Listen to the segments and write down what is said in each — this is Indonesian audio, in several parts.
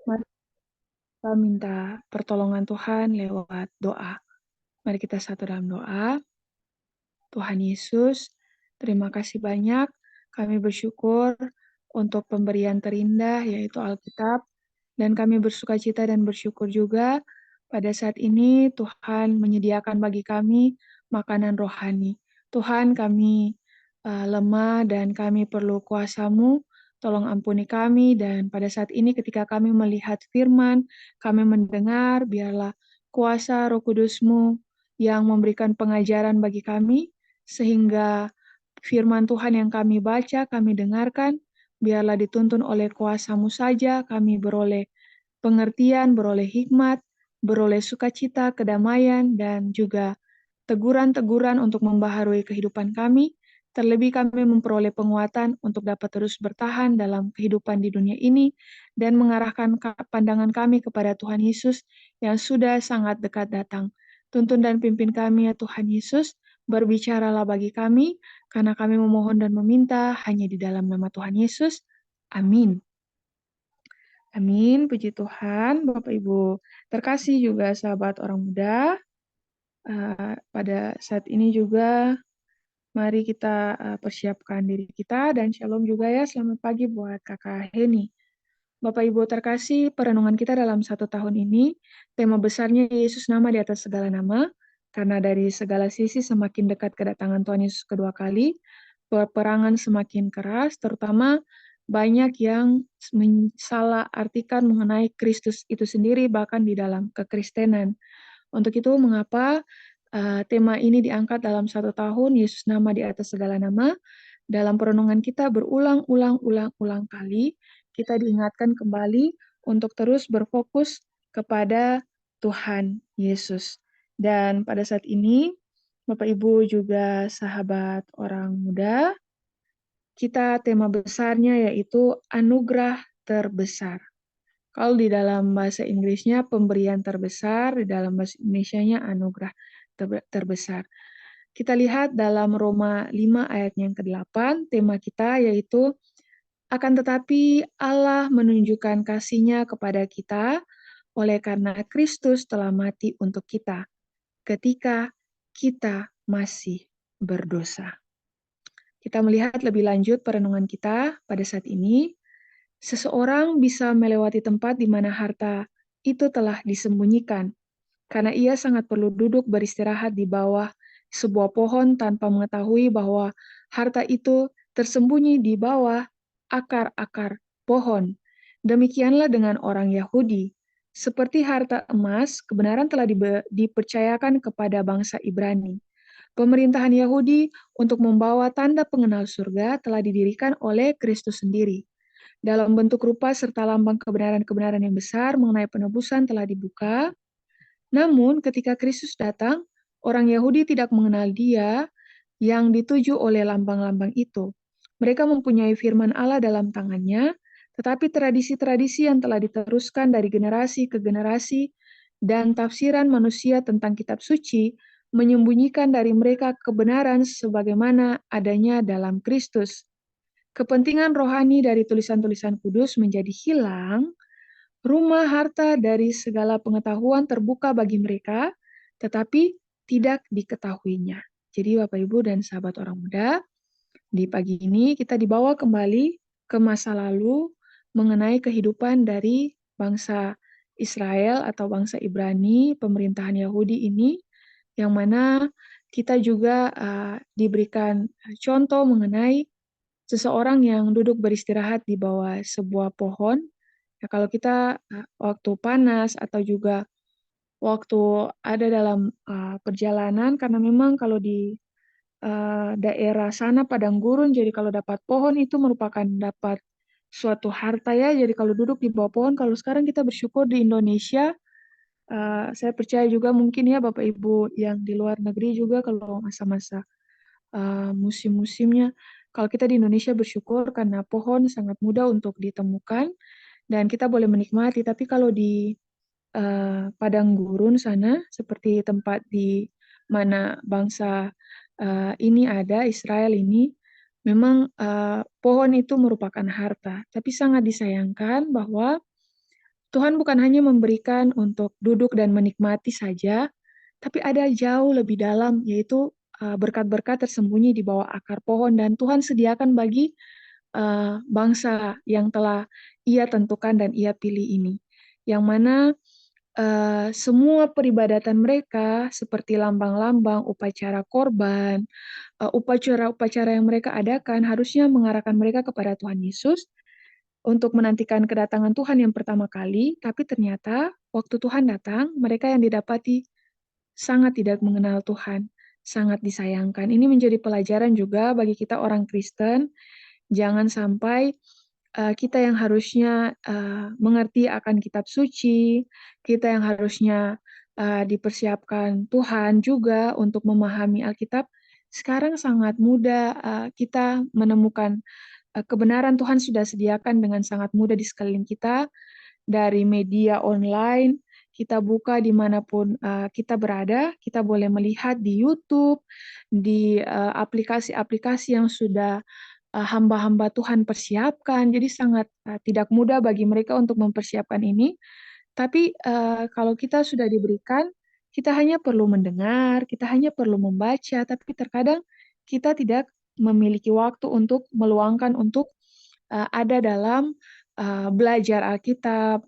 Mari kita minta pertolongan Tuhan lewat doa. Mari kita satu dalam doa. Tuhan Yesus, terima kasih banyak. Kami bersyukur untuk pemberian terindah yaitu Alkitab. Dan kami bersukacita dan bersyukur juga pada saat ini Tuhan menyediakan bagi kami makanan rohani. Tuhan, kami lemah dan kami perlu kuasa-Mu. Tolong ampuni kami dan pada saat ini ketika kami melihat firman, kami mendengar, biarlah kuasa Roh Kudus-Mu yang memberikan pengajaran bagi kami, sehingga firman Tuhan yang kami baca, kami dengarkan, biarlah dituntun oleh kuasa-Mu saja, kami beroleh pengertian, beroleh hikmat, beroleh sukacita, kedamaian, dan juga teguran-teguran untuk membaharui kehidupan kami. Terlebih kami memperoleh penguatan untuk dapat terus bertahan dalam kehidupan di dunia ini dan mengarahkan pandangan kami kepada Tuhan Yesus yang sudah sangat dekat datang. Tuntun dan pimpin kami ya Tuhan Yesus, berbicaralah bagi kami, karena kami memohon dan meminta hanya di dalam nama Tuhan Yesus. Amin. Amin, puji Tuhan, Bapak Ibu. Terkasih juga sahabat orang muda, pada saat ini juga mari kita persiapkan diri kita dan shalom juga ya, selamat pagi buat Kakak Heni. Bapak Ibu terkasih, perenungan kita dalam 1 tahun ini, tema besarnya Yesus nama di atas segala nama, karena dari segala sisi semakin dekat kedatangan Tuhan Yesus kedua kali, peperangan semakin keras, terutama banyak yang salah artikan mengenai Kristus itu sendiri, bahkan di dalam kekristenan. Untuk itu, mengapa tema ini diangkat dalam 1 tahun, Yesus nama di atas segala nama. Dalam perenungan kita berulang-ulang kali, kita diingatkan kembali untuk terus berfokus kepada Tuhan Yesus. Dan pada saat ini, Bapak Ibu juga sahabat orang muda, kita tema besarnya yaitu anugerah terbesar. Kalau di dalam bahasa Inggrisnya pemberian terbesar, di dalam bahasa Indonesianya anugerah terbesar. Kita lihat dalam Roma 5 ayat yang ke-8, tema kita yaitu akan tetapi Allah menunjukkan kasih-Nya kepada kita oleh karena Kristus telah mati untuk kita ketika kita masih berdosa. Kita melihat lebih lanjut perenungan kita pada saat ini. Seseorang bisa melewati tempat di mana harta itu telah disembunyikan, karena ia sangat perlu duduk beristirahat di bawah sebuah pohon tanpa mengetahui bahwa harta itu tersembunyi di bawah akar-akar pohon. Demikianlah dengan orang Yahudi. Seperti harta emas, kebenaran telah dipercayakan kepada bangsa Ibrani. Pemerintahan Yahudi untuk membawa tanda pengenal surga telah didirikan oleh Kristus sendiri. Dalam bentuk rupa serta lambang kebenaran-kebenaran yang besar mengenai penebusan telah dibuka. Namun ketika Kristus datang, orang Yahudi tidak mengenal Dia yang dituju oleh lambang-lambang itu. Mereka mempunyai firman Allah dalam tangannya, tetapi tradisi-tradisi yang telah diteruskan dari generasi ke generasi dan tafsiran manusia tentang kitab suci menyembunyikan dari mereka kebenaran sebagaimana adanya dalam Kristus. Kepentingan rohani dari tulisan-tulisan kudus menjadi hilang, rumah harta dari segala pengetahuan terbuka bagi mereka, tetapi tidak diketahuinya. Jadi Bapak Ibu dan sahabat orang muda, di pagi ini kita dibawa kembali ke masa lalu mengenai kehidupan dari bangsa Israel atau bangsa Ibrani, pemerintahan Yahudi ini, yang mana kita juga diberikan contoh mengenai seseorang yang duduk beristirahat di bawah sebuah pohon. Ya, kalau kita waktu panas atau juga waktu ada dalam perjalanan, karena memang kalau di daerah sana padang gurun, jadi kalau dapat pohon itu merupakan dapat suatu harta ya. Jadi kalau duduk di bawah pohon, kalau sekarang kita bersyukur di Indonesia, saya percaya juga mungkin ya Bapak Ibu yang di luar negeri juga kalau masa-masa musim-musimnya. Kalau kita di Indonesia bersyukur karena pohon sangat mudah untuk ditemukan dan kita boleh menikmati. Tapi kalau di padang gurun sana, seperti tempat di mana bangsa ini ada, Israel ini, memang pohon itu merupakan harta. Tapi sangat disayangkan bahwa Tuhan bukan hanya memberikan untuk duduk dan menikmati saja, tapi ada jauh lebih dalam, yaitu berkat-berkat tersembunyi di bawah akar pohon, dan Tuhan sediakan bagi bangsa yang telah Ia tentukan dan Ia pilih ini, yang mana semua peribadatan mereka seperti lambang-lambang, upacara korban, upacara-upacara yang mereka adakan harusnya mengarahkan mereka kepada Tuhan Yesus untuk menantikan kedatangan Tuhan yang pertama kali, tapi ternyata waktu Tuhan datang, mereka yang didapati sangat tidak mengenal Tuhan, sangat disayangkan. Ini menjadi pelajaran juga bagi kita orang Kristen, jangan sampai kita yang harusnya mengerti akan kitab suci, kita yang harusnya dipersiapkan Tuhan juga untuk memahami Alkitab, sekarang sangat mudah kita menemukan kebenaran Tuhan sudah sediakan dengan sangat mudah di sekeliling kita, dari media online, kita buka dimanapun kita berada, kita boleh melihat di YouTube, di aplikasi-aplikasi yang sudah hamba-hamba Tuhan persiapkan. Jadi sangat tidak mudah bagi mereka untuk mempersiapkan ini. Tapi kalau kita sudah diberikan, kita hanya perlu mendengar, kita hanya perlu membaca, tapi terkadang kita tidak memiliki waktu untuk meluangkan untuk ada dalam belajar Alkitab,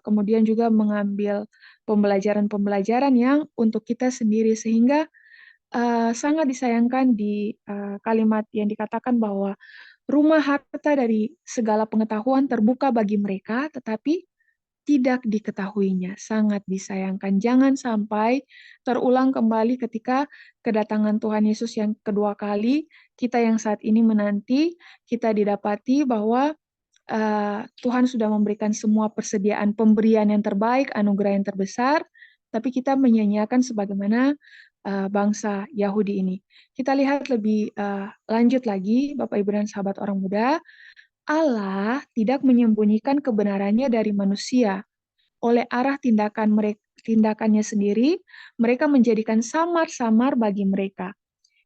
kemudian juga mengambil pembelajaran-pembelajaran yang untuk kita sendiri, sehingga sangat disayangkan di kalimat yang dikatakan bahwa rumah harta dari segala pengetahuan terbuka bagi mereka, tetapi tidak diketahuinya. Sangat disayangkan. Jangan sampai terulang kembali ketika kedatangan Tuhan Yesus yang kedua kali, kita yang saat ini menanti, kita didapati bahwa Tuhan sudah memberikan semua persediaan pemberian yang terbaik, anugerah yang terbesar, tapi kita menyanyiakan sebagaimana bangsa Yahudi ini. Kita lihat lebih lanjut lagi, Bapak Ibu dan sahabat orang muda, Allah tidak menyembunyikan kebenarannya dari manusia. Oleh arah tindakannya sendiri, mereka menjadikan samar-samar bagi mereka.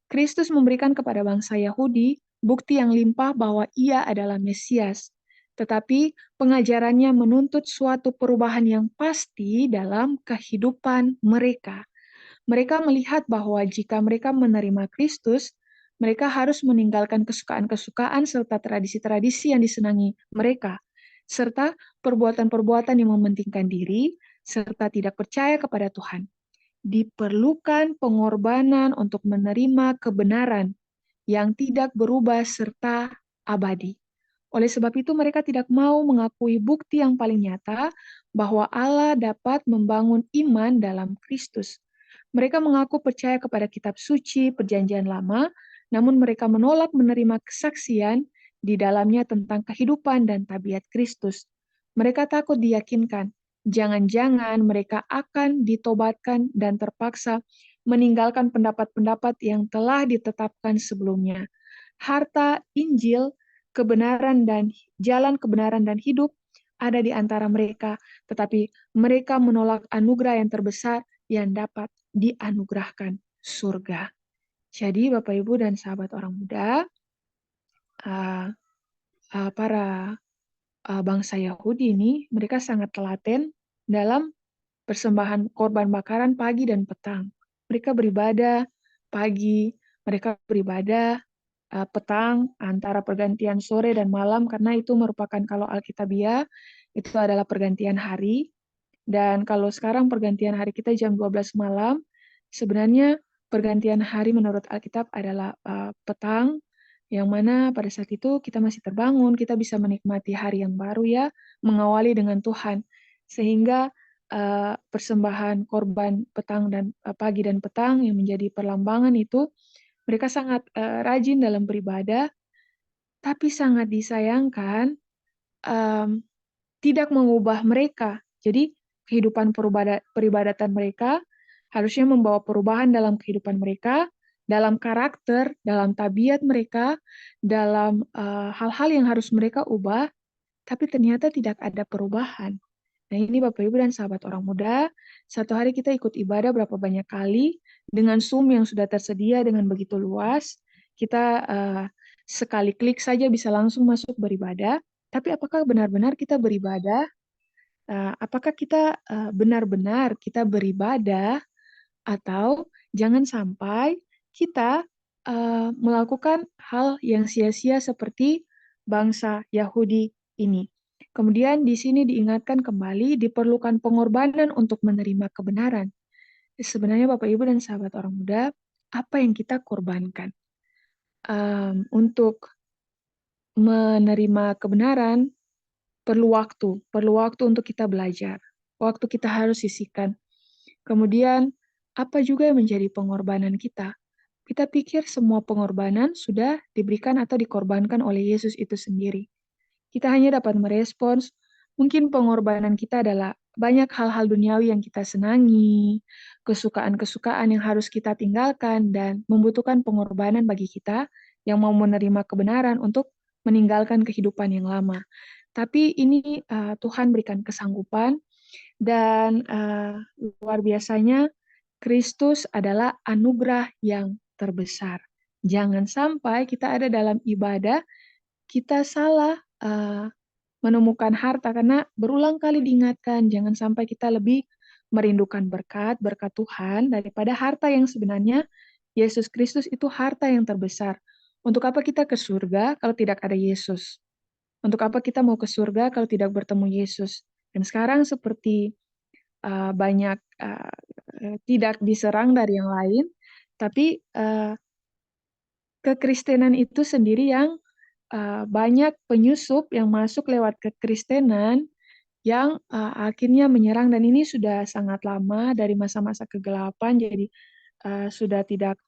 Kristus memberikan kepada bangsa Yahudi bukti yang limpah bahwa ia adalah Mesias. Tetapi pengajarannya menuntut suatu perubahan yang pasti dalam kehidupan mereka. Mereka melihat bahwa jika mereka menerima Kristus, mereka harus meninggalkan kesukaan-kesukaan serta tradisi-tradisi yang disenangi mereka, serta perbuatan-perbuatan yang mementingkan diri, serta tidak percaya kepada Tuhan. Diperlukan pengorbanan untuk menerima kebenaran yang tidak berubah serta abadi. Oleh sebab itu, mereka tidak mau mengakui bukti yang paling nyata bahwa Allah dapat membangun iman dalam Kristus. Mereka mengaku percaya kepada kitab suci Perjanjian Lama, namun mereka menolak menerima kesaksian di dalamnya tentang kehidupan dan tabiat Kristus. Mereka takut diyakinkan, jangan-jangan mereka akan ditobatkan dan terpaksa meninggalkan pendapat-pendapat yang telah ditetapkan sebelumnya. Harta Injil, kebenaran dan jalan kebenaran dan hidup ada di antara mereka, tetapi mereka menolak anugerah yang terbesar yang dapat dianugerahkan, surga. Jadi Bapak Ibu dan sahabat orang muda, para bangsa Yahudi ini, mereka sangat telaten dalam persembahan korban bakaran pagi dan petang. Mereka beribadah pagi, mereka beribadah petang antara pergantian sore dan malam, karena itu merupakan, kalau Alkitabiah itu adalah pergantian hari, dan kalau sekarang pergantian hari kita jam 12 malam, sebenarnya pergantian hari menurut Alkitab adalah petang, yang mana pada saat itu kita masih terbangun, kita bisa menikmati hari yang baru ya, mengawali dengan Tuhan. Sehingga persembahan korban petang dan pagi dan petang yang menjadi perlambangan itu, mereka sangat rajin dalam beribadah, tapi sangat disayangkan um, tidak mengubah mereka. Jadi kehidupan peribadatan mereka harusnya membawa perubahan dalam kehidupan mereka, dalam karakter, dalam tabiat mereka, dalam hal-hal yang harus mereka ubah, tapi ternyata tidak ada perubahan. Nah ini Bapak Ibu dan sahabat orang muda, satu hari kita ikut ibadah berapa banyak kali, dengan Zoom yang sudah tersedia dengan begitu luas, kita sekali klik saja bisa langsung masuk beribadah, tapi apakah benar-benar kita beribadah Apakah kita benar-benar kita beribadah atau jangan sampai kita melakukan hal yang sia-sia seperti bangsa Yahudi ini. Kemudian di sini diingatkan kembali diperlukan pengorbanan untuk menerima kebenaran. Sebenarnya Bapak Ibu dan sahabat orang muda, apa yang kita korbankan untuk menerima kebenaran perlu waktu untuk kita belajar, waktu kita harus sisihkan. Kemudian apa juga yang menjadi pengorbanan kita? Kita pikir semua pengorbanan sudah diberikan atau dikorbankan oleh Yesus itu sendiri. Kita hanya dapat merespons, mungkin pengorbanan kita adalah banyak hal-hal duniawi yang kita senangi, kesukaan-kesukaan yang harus kita tinggalkan, dan membutuhkan pengorbanan bagi kita yang mau menerima kebenaran untuk meninggalkan kehidupan yang lama. Tapi ini Tuhan berikan kesanggupan, dan luar biasanya Kristus adalah anugerah yang terbesar. Jangan sampai kita ada dalam ibadah, kita salah menemukan harta, karena berulang kali diingatkan, jangan sampai kita lebih merindukan berkat Tuhan daripada harta yang sebenarnya Yesus Kristus itu harta yang terbesar. Untuk apa kita ke surga kalau tidak ada Yesus? Untuk apa kita mau ke surga kalau tidak bertemu Yesus? Dan sekarang seperti banyak tidak diserang dari yang lain, tapi kekristenan itu sendiri yang banyak penyusup yang masuk lewat kekristenan yang akhirnya menyerang, dan ini sudah sangat lama dari masa-masa kegelapan, jadi sudah tidak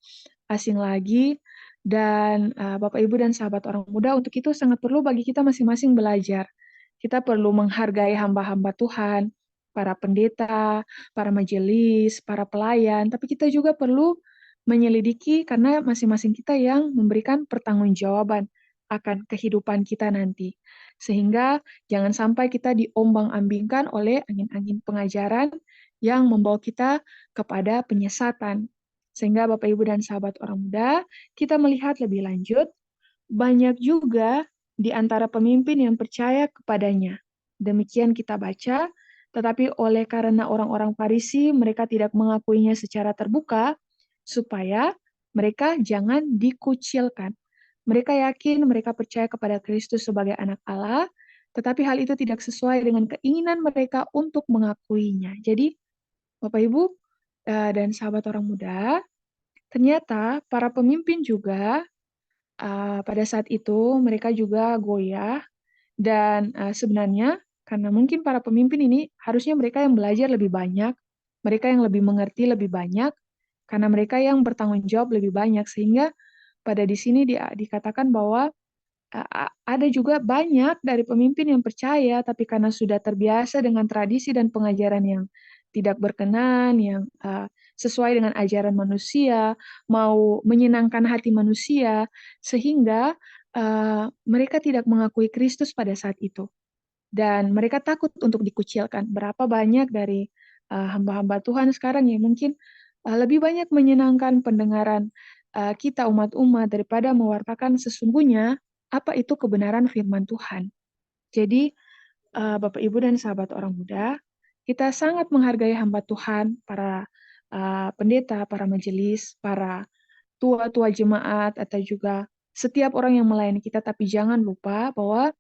asing lagi. Dan Bapak Ibu dan sahabat orang muda, untuk itu sangat perlu bagi kita masing-masing belajar. Kita perlu menghargai hamba-hamba Tuhan, para pendeta, para majelis, para pelayan, tapi kita juga perlu menyelidiki karena masing-masing kita yang memberikan pertanggungjawaban akan kehidupan kita nanti. Sehingga jangan sampai kita diombang-ambingkan oleh angin-angin pengajaran yang membawa kita kepada penyesatan. Sehingga Bapak Ibu dan sahabat orang muda, kita melihat lebih lanjut, banyak juga di antara pemimpin yang percaya kepadanya. Demikian kita baca, tetapi oleh karena orang-orang Farisi, mereka tidak mengakuinya secara terbuka, supaya mereka jangan dikucilkan. Mereka yakin, mereka percaya kepada Kristus sebagai anak Allah, tetapi hal itu tidak sesuai dengan keinginan mereka untuk mengakuinya. Jadi, Bapak Ibu dan sahabat orang muda, ternyata para pemimpin juga pada saat itu mereka juga goyah, dan sebenarnya karena mungkin para pemimpin ini harusnya mereka yang belajar lebih banyak, mereka yang lebih mengerti lebih banyak, karena mereka yang bertanggung jawab lebih banyak, sehingga pada di sini dikatakan bahwa ada juga banyak dari pemimpin yang percaya, tapi karena sudah terbiasa dengan tradisi dan pengajaran yang tidak berkenan, yang sesuai dengan ajaran manusia, mau menyenangkan hati manusia, sehingga mereka tidak mengakui Kristus pada saat itu. Dan mereka takut untuk dikucilkan. Berapa banyak dari hamba-hamba Tuhan sekarang yang mungkin lebih banyak menyenangkan pendengaran kita umat-umat daripada mewartakan sesungguhnya apa itu kebenaran firman Tuhan. Jadi, Bapak Ibu dan sahabat orang muda, kita sangat menghargai hamba Tuhan, para pendeta, para majelis, para tua-tua jemaat, atau juga setiap orang yang melayani kita, tapi jangan lupa bahwa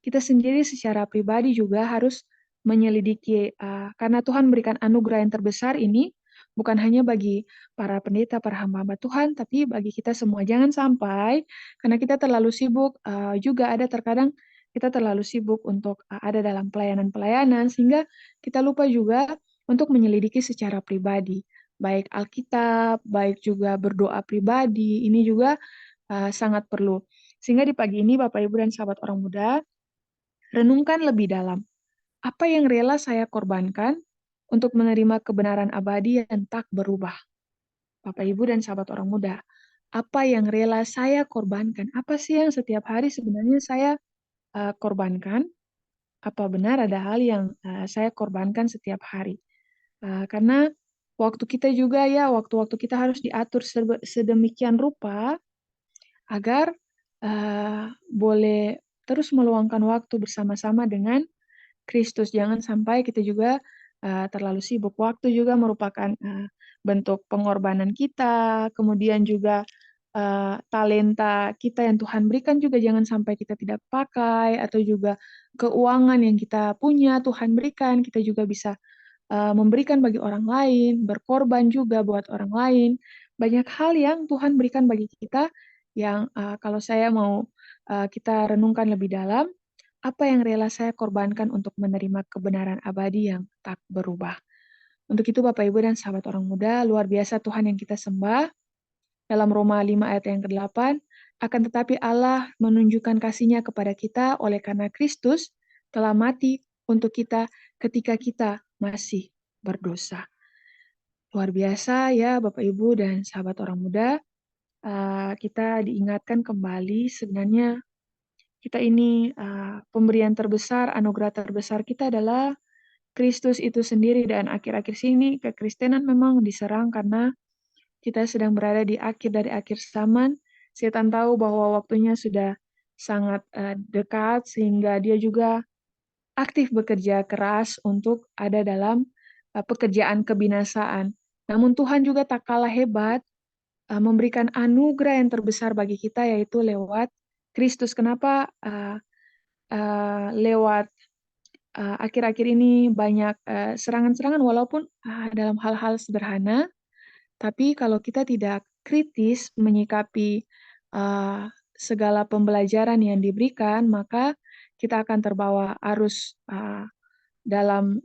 kita sendiri secara pribadi juga harus menyelidiki, karena Tuhan berikan anugerah yang terbesar ini, bukan hanya bagi para pendeta, para hamba-hamba Tuhan, tapi bagi kita semua. Jangan sampai, karena kita terlalu sibuk, juga ada terkadang kita terlalu sibuk untuk ada dalam pelayanan-pelayanan, sehingga kita lupa juga untuk menyelidiki secara pribadi baik Alkitab, baik juga berdoa pribadi, ini juga sangat perlu. Sehingga di pagi ini Bapak Ibu dan sahabat orang muda, renungkan lebih dalam. Apa yang rela saya korbankan untuk menerima kebenaran abadi yang tak berubah? Bapak Ibu dan sahabat orang muda, apa yang rela saya korbankan? Apa sih yang setiap hari sebenarnya saya korbankan? Apa benar ada hal yang saya korbankan setiap hari? Karena waktu kita juga ya, waktu-waktu kita harus diatur sedemikian rupa agar boleh terus meluangkan waktu bersama-sama dengan Kristus. Jangan sampai kita juga terlalu sibuk. Waktu juga merupakan bentuk pengorbanan kita, kemudian juga talenta kita yang Tuhan berikan juga jangan sampai kita tidak pakai, atau juga keuangan yang kita punya Tuhan berikan, kita juga bisa memberikan bagi orang lain, berkorban juga buat orang lain. Banyak hal yang Tuhan berikan bagi kita yang kalau saya mau kita renungkan lebih dalam, apa yang rela saya korbankan untuk menerima kebenaran abadi yang tak berubah. Untuk itu Bapak Ibu dan sahabat orang muda, luar biasa Tuhan yang kita sembah. Dalam Roma 5 ayat yang ke-8, akan tetapi Allah menunjukkan kasih-Nya kepada kita oleh karena Kristus telah mati untuk kita ketika kita masih berdosa. Luar biasa ya Bapak Ibu dan sahabat orang muda, kita diingatkan kembali sebenarnya kita ini pemberian terbesar, anugerah terbesar kita adalah Kristus itu sendiri, dan akhir-akhir sini kekristenan memang diserang karena kita sedang berada di akhir dari akhir zaman. Setan tahu bahwa waktunya sudah sangat dekat sehingga dia juga aktif bekerja keras untuk ada dalam pekerjaan kebinasaan. Namun Tuhan juga tak kalah hebat memberikan anugerah yang terbesar bagi kita yaitu lewat Kristus. Kenapa lewat akhir-akhir ini banyak serangan-serangan walaupun dalam hal-hal sederhana, tapi kalau kita tidak kritis menyikapi segala pembelajaran yang diberikan, maka kita akan terbawa arus dalam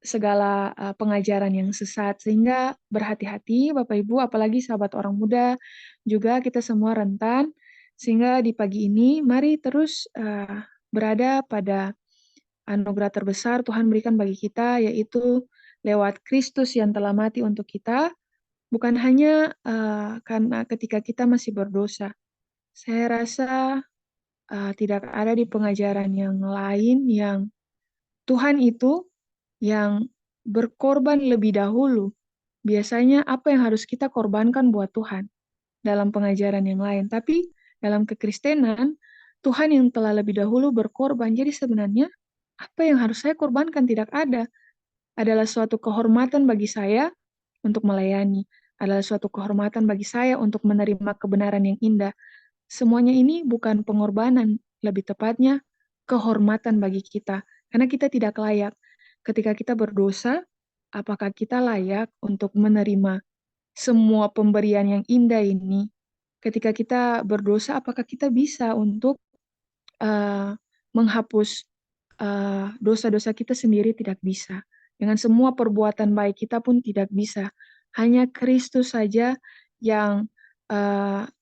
segala pengajaran yang sesat. Sehingga berhati-hati Bapak Ibu, apalagi sahabat orang muda, juga kita semua rentan. Sehingga di pagi ini, mari terus berada pada anugerah terbesar Tuhan berikan bagi kita, yaitu lewat Kristus yang telah mati untuk kita, bukan hanya karena ketika kita masih berdosa. Saya rasa tidak ada di pengajaran yang lain yang Tuhan itu yang berkorban lebih dahulu. Biasanya apa yang harus kita korbankan buat Tuhan dalam pengajaran yang lain. Tapi dalam kekristenan, Tuhan yang telah lebih dahulu berkorban. Jadi sebenarnya apa yang harus saya korbankan tidak ada. Adalah suatu kehormatan bagi saya untuk melayani. Adalah suatu kehormatan bagi saya untuk menerima kebenaran yang indah. Semuanya ini bukan pengorbanan, lebih tepatnya kehormatan bagi kita. Karena kita tidak layak. Ketika kita berdosa, apakah kita layak untuk menerima semua pemberian yang indah ini? Ketika kita berdosa, apakah kita bisa untuk uh, menghapus dosa-dosa kita sendiri? Tidak bisa. Dengan semua perbuatan baik kita pun tidak bisa. Hanya Kristus saja yang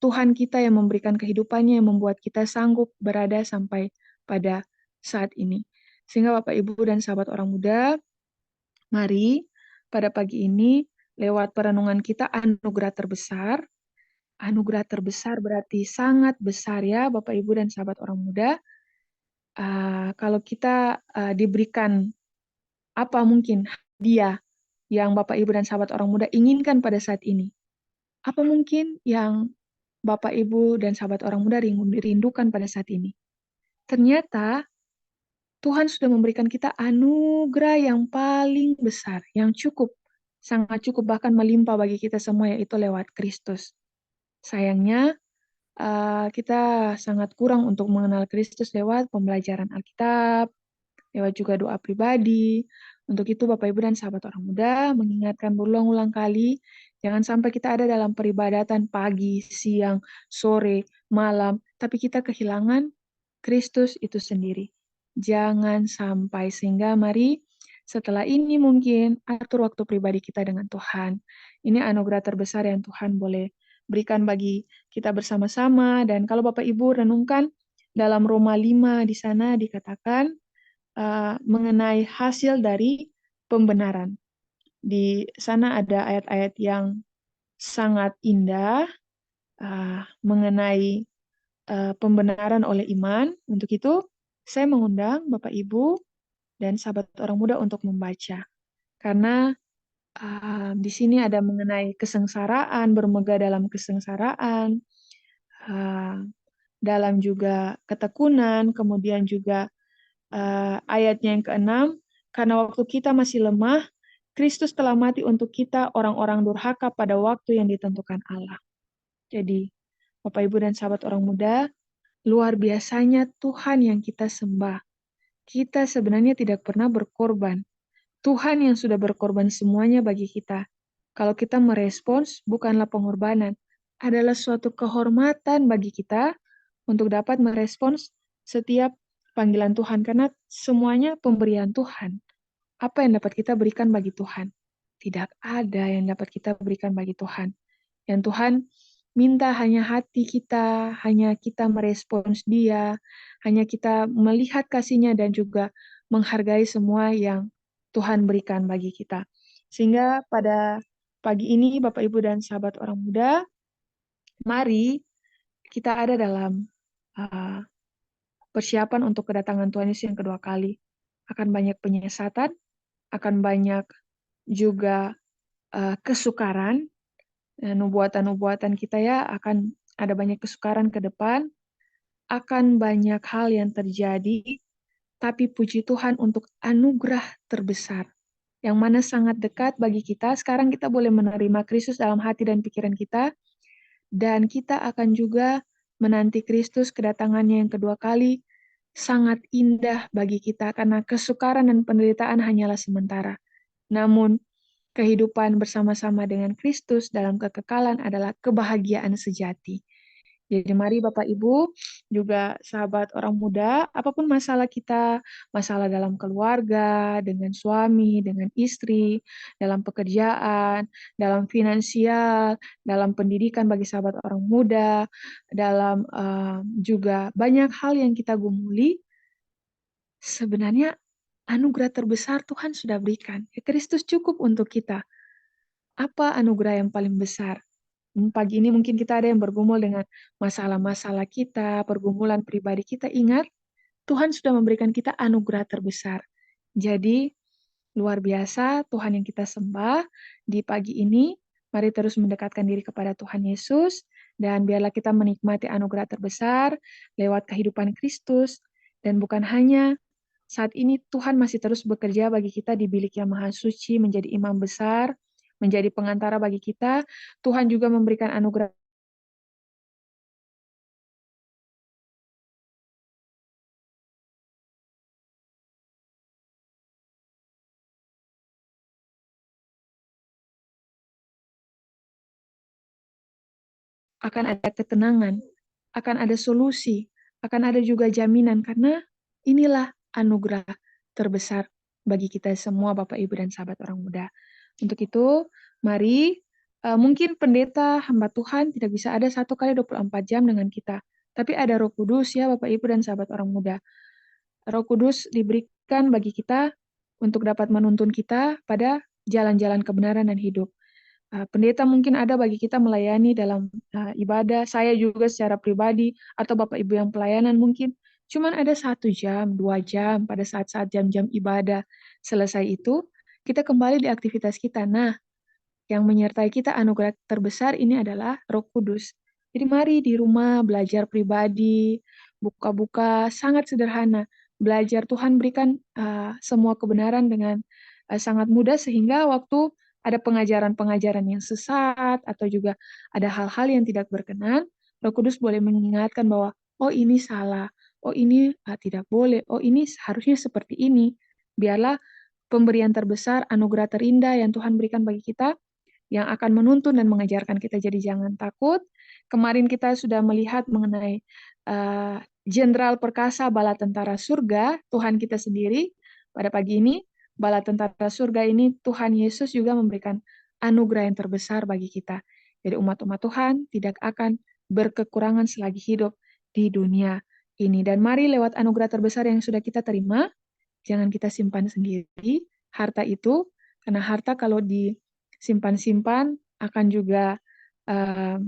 Tuhan kita yang memberikan kehidupannya, yang membuat kita sanggup berada sampai pada saat ini. Sehingga Bapak, Ibu, dan sahabat orang muda, mari pada pagi ini lewat perenungan kita anugerah terbesar berarti sangat besar ya Bapak, Ibu, dan sahabat orang muda. Kalau kita diberikan apa mungkin dia yang Bapak, Ibu, dan sahabat orang muda inginkan pada saat ini? Apa mungkin yang Bapak, Ibu, dan sahabat orang muda rindukan pada saat ini? Ternyata Tuhan sudah memberikan kita anugerah yang paling besar, yang cukup, sangat cukup, bahkan melimpah bagi kita semua, yaitu lewat Kristus. Sayangnya, kita sangat kurang untuk mengenal Kristus lewat pembelajaran Alkitab, lewat juga doa pribadi. Untuk itu Bapak Ibu dan sahabat orang muda mengingatkan berulang-ulang kali, jangan sampai kita ada dalam peribadatan pagi, siang, sore, malam, tapi kita kehilangan Kristus itu sendiri. Jangan sampai, sehingga mari setelah ini mungkin atur waktu pribadi kita dengan Tuhan. Ini anugerah terbesar yang Tuhan boleh berikan bagi kita bersama-sama. Dan kalau Bapak Ibu renungkan dalam Roma 5 di sana dikatakan mengenai hasil dari pembenaran. Di sana ada ayat-ayat yang sangat indah mengenai pembenaran oleh iman. Untuk itu, saya mengundang Bapak Ibu dan sahabat orang muda untuk membaca. Karena di sini ada mengenai kesengsaraan, bermegah dalam kesengsaraan, dalam juga ketekunan, kemudian juga ayatnya yang ke-6, karena waktu kita masih lemah, Kristus telah mati untuk kita orang-orang durhaka pada waktu yang ditentukan Allah. Jadi, Bapak Ibu dan sahabat orang muda, luar biasanya Tuhan yang kita sembah. Kita sebenarnya tidak pernah berkorban. Tuhan yang sudah berkorban semuanya bagi kita. Kalau kita merespons, bukanlah pengorbanan, adalah suatu kehormatan bagi kita untuk dapat merespons setiap panggilan Tuhan, karena semuanya pemberian Tuhan. Apa yang dapat kita berikan bagi Tuhan? Tidak ada yang dapat kita berikan bagi Tuhan. Yang Tuhan minta hanya hati kita, hanya kita merespons Dia, hanya kita melihat kasih-Nya dan juga menghargai semua yang Tuhan berikan bagi kita. Sehingga pada pagi ini, Bapak, Ibu, dan sahabat orang muda, mari kita ada dalam uh, persiapan untuk kedatangan Tuhan Yesus yang kedua kali. Akan banyak penyesatan, akan banyak juga kesukaran, nubuatan-nubuatan kita ya, akan ada banyak kesukaran ke depan, akan banyak hal yang terjadi, tapi puji Tuhan untuk anugerah terbesar, yang mana sangat dekat bagi kita. Sekarang kita boleh menerima Kristus dalam hati dan pikiran kita, dan kita akan juga menanti Kristus kedatangannya yang kedua kali, sangat indah bagi kita, karena kesukaran dan penderitaan hanyalah sementara. Namun, kehidupan bersama-sama dengan Kristus dalam kekekalan adalah kebahagiaan sejati. Jadi mari Bapak Ibu, juga sahabat orang muda, apapun masalah kita, masalah dalam keluarga, dengan suami, dengan istri, dalam pekerjaan, dalam finansial, dalam pendidikan bagi sahabat orang muda, dalam juga banyak hal yang kita gumuli, sebenarnya anugerah terbesar Tuhan sudah berikan. Kristus cukup untuk kita. Apa anugerah yang paling besar? Pagi ini mungkin kita ada yang bergumul dengan masalah-masalah kita, pergumulan pribadi kita. Ingat, Tuhan sudah memberikan kita anugerah terbesar. Jadi, luar biasa Tuhan yang kita sembah di pagi ini. Mari terus mendekatkan diri kepada Tuhan Yesus, dan biarlah kita menikmati anugerah terbesar lewat kehidupan Kristus. Dan bukan hanya saat ini, Tuhan masih terus bekerja bagi kita di bilik yang maha suci, menjadi imam besar, menjadi pengantara bagi kita. Tuhan juga memberikan anugerah akan ada ketenangan, akan ada solusi, akan ada juga jaminan, karena inilah anugerah terbesar bagi kita semua, Bapak, Ibu, dan sahabat orang muda. Untuk itu, mari, mungkin pendeta, hamba Tuhan tidak bisa ada 1 kali 24 jam dengan kita, tapi ada Roh Kudus ya, Bapak, Ibu, dan sahabat orang muda. Roh Kudus diberikan bagi kita untuk dapat menuntun kita pada jalan-jalan kebenaran dan hidup. Pendeta mungkin ada bagi kita melayani dalam ibadah, saya juga secara pribadi, atau Bapak Ibu yang pelayanan mungkin cuman ada 1 jam, 2 jam pada saat-saat jam-jam ibadah. Selesai itu, kita kembali di aktivitas kita. Nah, yang menyertai kita anugerah terbesar ini adalah Roh Kudus. Jadi mari di rumah belajar pribadi, buka-buka, sangat sederhana. Belajar Tuhan berikan semua kebenaran dengan sangat mudah, sehingga waktu ada pengajaran-pengajaran yang sesat atau juga ada hal-hal yang tidak berkenan, Roh Kudus boleh mengingatkan bahwa oh ini salah, oh ini tidak boleh, oh ini seharusnya seperti ini. Biarlah pemberian terbesar, anugerah terindah yang Tuhan berikan bagi kita yang akan menuntun dan mengajarkan kita. Jadi jangan takut. Kemarin kita sudah melihat mengenai Jenderal Perkasa Bala Tentara Surga, Tuhan kita sendiri. Pada pagi ini, Bala Tentara Surga ini Tuhan Yesus juga memberikan anugerah yang terbesar bagi kita. Jadi umat-umat Tuhan tidak akan berkekurangan selagi hidup di dunia ini. Dan mari lewat anugerah terbesar yang sudah kita terima, jangan kita simpan sendiri harta itu, karena harta kalau disimpan-simpan um,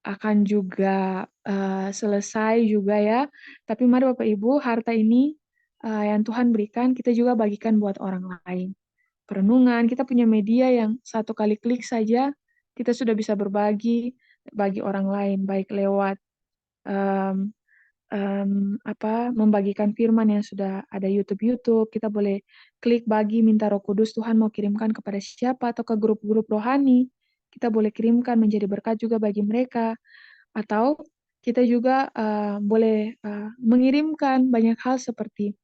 akan juga selesai juga ya. Tapi mari Bapak Ibu, harta ini yang Tuhan berikan, kita juga bagikan buat orang lain. Perenungan, kita punya media yang 1 kali klik saja, kita sudah bisa berbagi bagi orang lain, baik lewat um, membagikan firman yang sudah ada YouTube. Kita boleh klik bagi minta Roh Kudus Tuhan mau kirimkan kepada siapa atau ke grup-grup rohani. Kita boleh kirimkan menjadi berkat juga bagi mereka. Atau kita juga boleh mengirimkan banyak hal seperti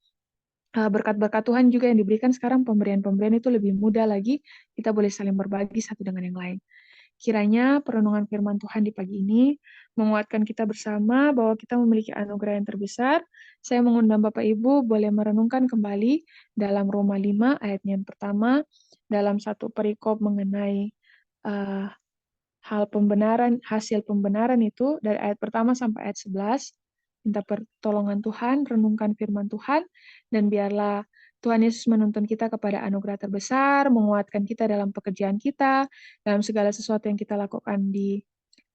berkat-berkat Tuhan juga yang diberikan sekarang pemberian-pemberian itu lebih mudah lagi. Kita boleh saling berbagi satu dengan yang lain. Kiranya perenungan firman Tuhan di pagi ini menguatkan kita bersama bahwa kita memiliki anugerah yang terbesar. Saya mengundang Bapak Ibu boleh merenungkan kembali dalam Roma 5 ayatnya yang pertama, dalam satu perikop mengenai uh, hasil pembenaran itu dari ayat pertama sampai ayat 11. Minta pertolongan Tuhan, renungkan firman Tuhan, dan biarlah Tuhan Yesus menuntun kita kepada anugerah terbesar, menguatkan kita dalam pekerjaan kita, dalam segala sesuatu yang kita lakukan di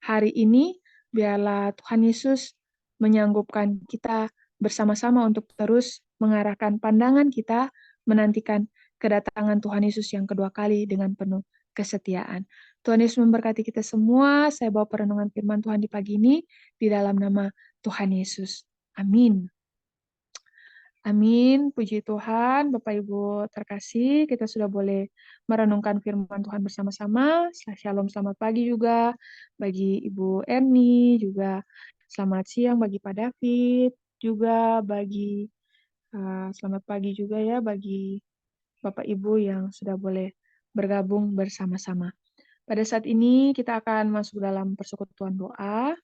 hari ini. Biarlah Tuhan Yesus menyanggupkan kita bersama-sama untuk terus mengarahkan pandangan kita, menantikan kedatangan Tuhan Yesus yang kedua kali dengan penuh kesetiaan. Tuhan Yesus memberkati kita semua. Saya bawa perenungan firman Tuhan di pagi ini di dalam nama Tuhan Yesus. Amin. Amin. Puji Tuhan, Bapak Ibu terkasih, kita sudah boleh merenungkan firman Tuhan bersama-sama. Shalom, selamat pagi juga bagi Ibu Erni, juga selamat siang bagi Pak David, juga bagi selamat pagi juga ya bagi Bapak Ibu yang sudah boleh bergabung bersama-sama. Pada saat ini kita akan masuk dalam persekutuan doa.